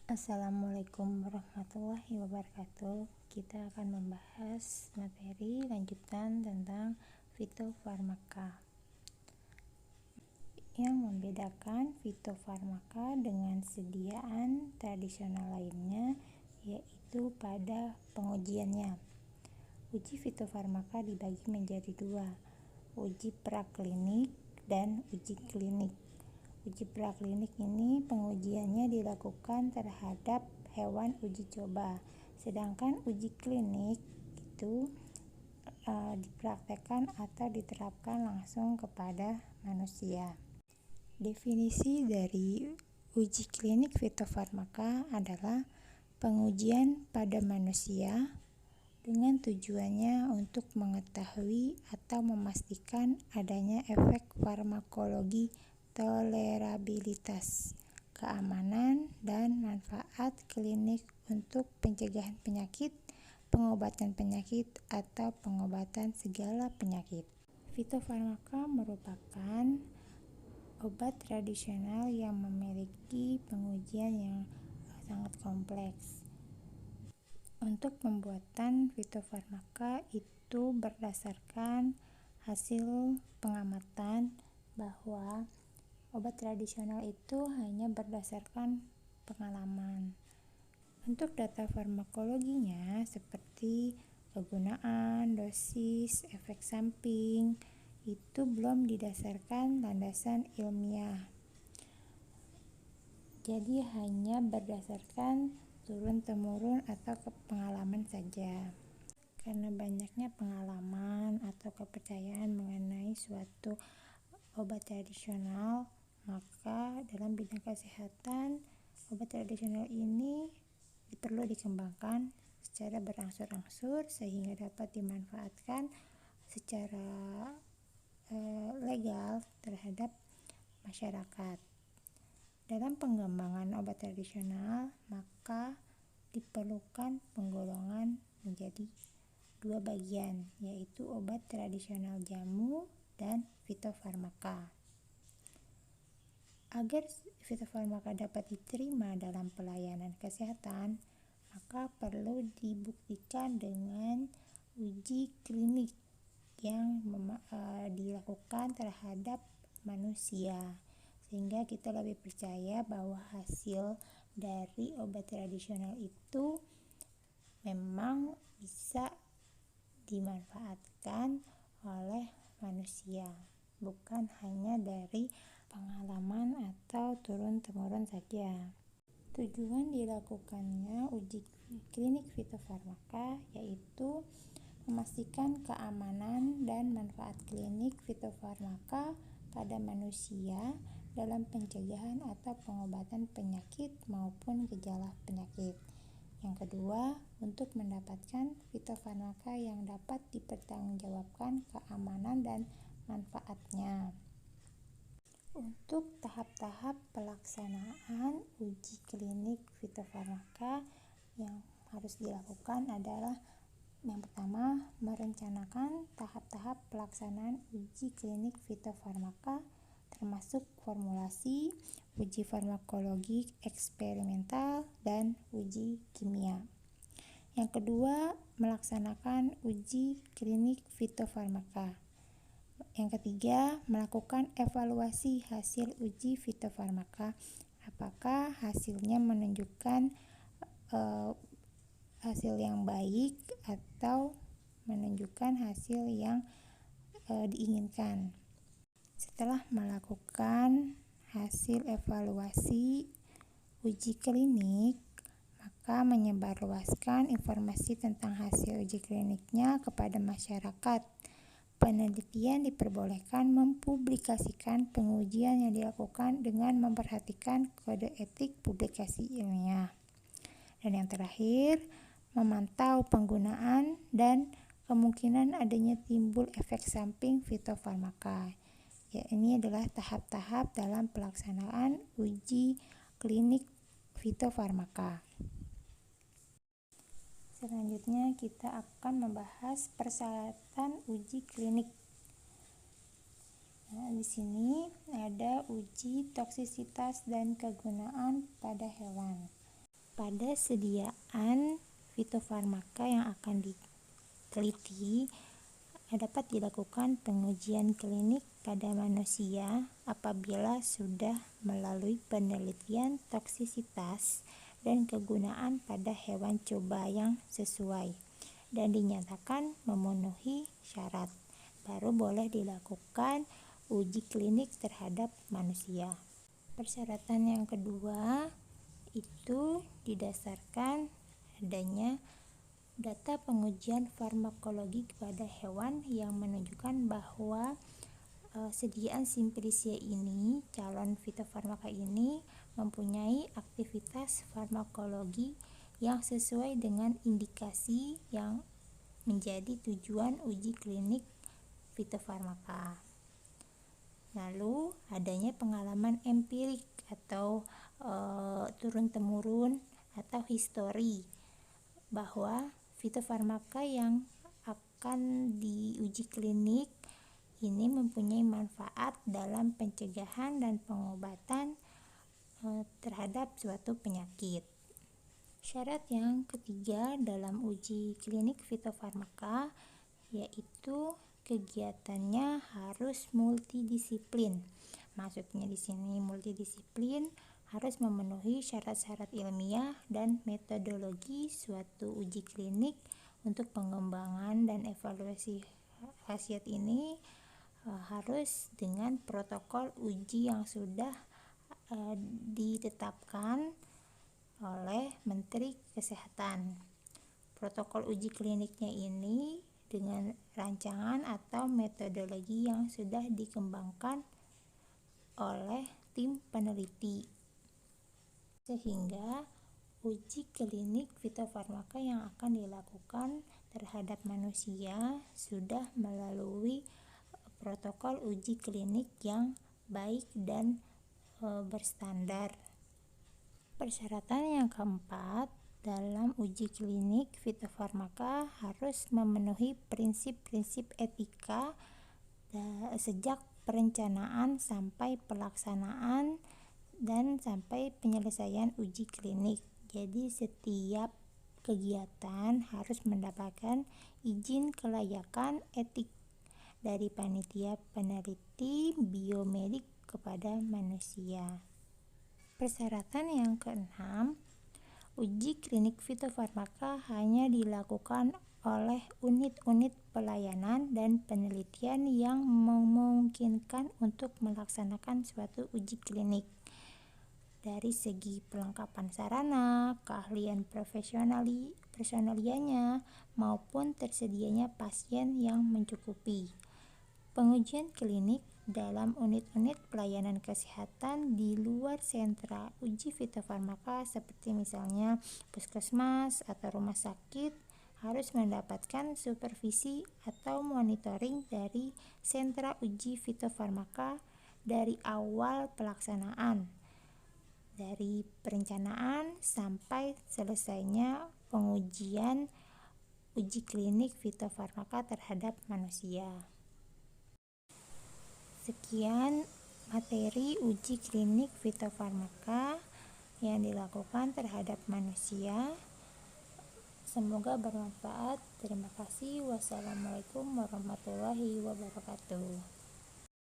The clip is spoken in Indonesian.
Assalamualaikum warahmatullahi wabarakatuh. Kita akan membahas materi lanjutan tentang fitofarmaka. Yang membedakan fitofarmaka dengan sediaan tradisional lainnya yaitu pada pengujiannya. Uji fitofarmaka dibagi menjadi dua, uji praklinik dan uji klinik. Uji praklinik ini pengujiannya dilakukan terhadap hewan uji coba, sedangkan uji klinik itu dipraktekkan atau diterapkan langsung kepada manusia. Definisi dari uji klinik fitofarmaka adalah pengujian pada manusia dengan tujuannya untuk mengetahui atau memastikan adanya efek farmakologi, tolerabilitas, keamanan, dan manfaat klinik untuk pencegahan penyakit, pengobatan penyakit, atau pengobatan segala penyakit. Fitofarmaka merupakan obat tradisional yang memiliki pengujian yang sangat kompleks. Untuk pembuatan fitofarmaka itu berdasarkan hasil pengamatan bahwa obat tradisional itu hanya berdasarkan pengalaman. Untuk data farmakologinya seperti kegunaan, dosis, efek samping itu belum didasarkan landasan ilmiah. Jadi hanya berdasarkan turun-temurun atau pengalaman saja. Karena banyaknya pengalaman atau kepercayaan mengenai suatu obat tradisional, maka dalam bidang kesehatan obat tradisional ini perlu dikembangkan secara berangsur-angsur sehingga dapat dimanfaatkan secara legal terhadap masyarakat. Dalam pengembangan obat tradisional, maka diperlukan penggolongan menjadi dua bagian, yaitu obat tradisional jamu dan fitofarmaka. Agar fitofarmaka dapat diterima dalam pelayanan kesehatan, maka perlu dibuktikan dengan uji klinik yang dilakukan terhadap manusia, sehingga kita lebih percaya bahwa hasil dari obat tradisional itu memang bisa dimanfaatkan oleh manusia, bukan hanya dari pengalaman atau turun-temurun saja. Tujuan dilakukannya uji klinik fitofarmaka yaitu memastikan keamanan dan manfaat klinik fitofarmaka pada manusia dalam pencegahan atau pengobatan penyakit maupun gejala penyakit. Yang kedua, untuk mendapatkan fitofarmaka yang dapat dipertanggungjawabkan keamanan dan manfaatnya. Untuk tahap-tahap pelaksanaan uji klinik fitofarmaka yang harus dilakukan adalah yang pertama, merencanakan tahap-tahap pelaksanaan uji klinik fitofarmaka termasuk formulasi, uji farmakologi eksperimental, dan uji kimia. Yang kedua, melaksanakan uji klinik fitofarmaka. Yang ketiga, melakukan evaluasi hasil uji fitofarmaka. Apakah hasilnya menunjukkan hasil yang baik atau menunjukkan hasil yang diinginkan. Setelah melakukan hasil evaluasi uji klinik, maka menyebarluaskan informasi tentang hasil uji kliniknya kepada masyarakat. Penelitian diperbolehkan mempublikasikan pengujian yang dilakukan dengan memperhatikan kode etik publikasi ilmiah. Dan yang terakhir, memantau penggunaan dan kemungkinan adanya timbul efek samping fitofarmaka. Ya, ini adalah tahap-tahap dalam pelaksanaan uji klinik fitofarmaka. Selanjutnya kita akan membahas persyaratan uji klinik. Nah, di sini ada uji toksisitas dan kegunaan pada hewan. Pada sediaan fitofarmaka yang akan diteliti, dapat dilakukan pengujian klinik pada manusia apabila sudah melalui penelitian toksisitas dan kegunaan pada hewan coba yang sesuai dan dinyatakan memenuhi syarat, baru boleh dilakukan uji klinik terhadap manusia. Persyaratan yang kedua itu didasarkan adanya data pengujian farmakologi kepada hewan yang menunjukkan bahwa sediaan Simplicia ini, calon fitofarmaka ini, mempunyai aktivitas farmakologi yang sesuai dengan indikasi yang menjadi tujuan uji klinik fitofarmaka. Lalu adanya pengalaman empirik atau turun-temurun atau histori bahwa fitofarmaka yang akan diuji klinik ini mempunyai manfaat dalam pencegahan dan pengobatan terhadap suatu penyakit. Syarat yang ketiga dalam uji klinik fitofarmaka yaitu kegiatannya harus multidisiplin. Maksudnya di sini multidisiplin harus memenuhi syarat-syarat ilmiah dan metodologi suatu uji klinik untuk pengembangan dan evaluasi khasiat ini harus dengan protokol uji yang sudah ditetapkan oleh Menteri Kesehatan. Protokol uji kliniknya ini dengan rancangan atau metodologi yang sudah dikembangkan oleh tim peneliti, sehingga uji klinik fitofarmaka yang akan dilakukan terhadap manusia sudah melalui protokol uji klinik yang baik dan berstandar. Persyaratan yang keempat dalam uji klinik fitofarmaka harus memenuhi prinsip-prinsip etika sejak perencanaan sampai pelaksanaan dan sampai penyelesaian uji klinik. Jadi setiap kegiatan harus mendapatkan izin kelayakan etik dari panitia peneliti biomedik kepada manusia. Persyaratan yang keenam, uji klinik fitofarmaka hanya dilakukan oleh unit-unit pelayanan dan penelitian yang memungkinkan untuk melaksanakan suatu uji klinik. Dari segi pelengkapan sarana, keahlian personalianya, maupun tersedianya pasien yang mencukupi. Pengujian klinik dalam unit-unit pelayanan kesehatan di luar sentra uji fitofarmaka seperti misalnya puskesmas atau rumah sakit harus mendapatkan supervisi atau monitoring dari sentra uji fitofarmaka dari awal pelaksanaan, dari perencanaan sampai selesainya pengujian uji klinik fitofarmaka terhadap manusia. Sekian materi uji klinik fitofarmaka yang dilakukan terhadap manusia. Semoga bermanfaat. Terima kasih. Wassalamualaikum warahmatullahi wabarakatuh.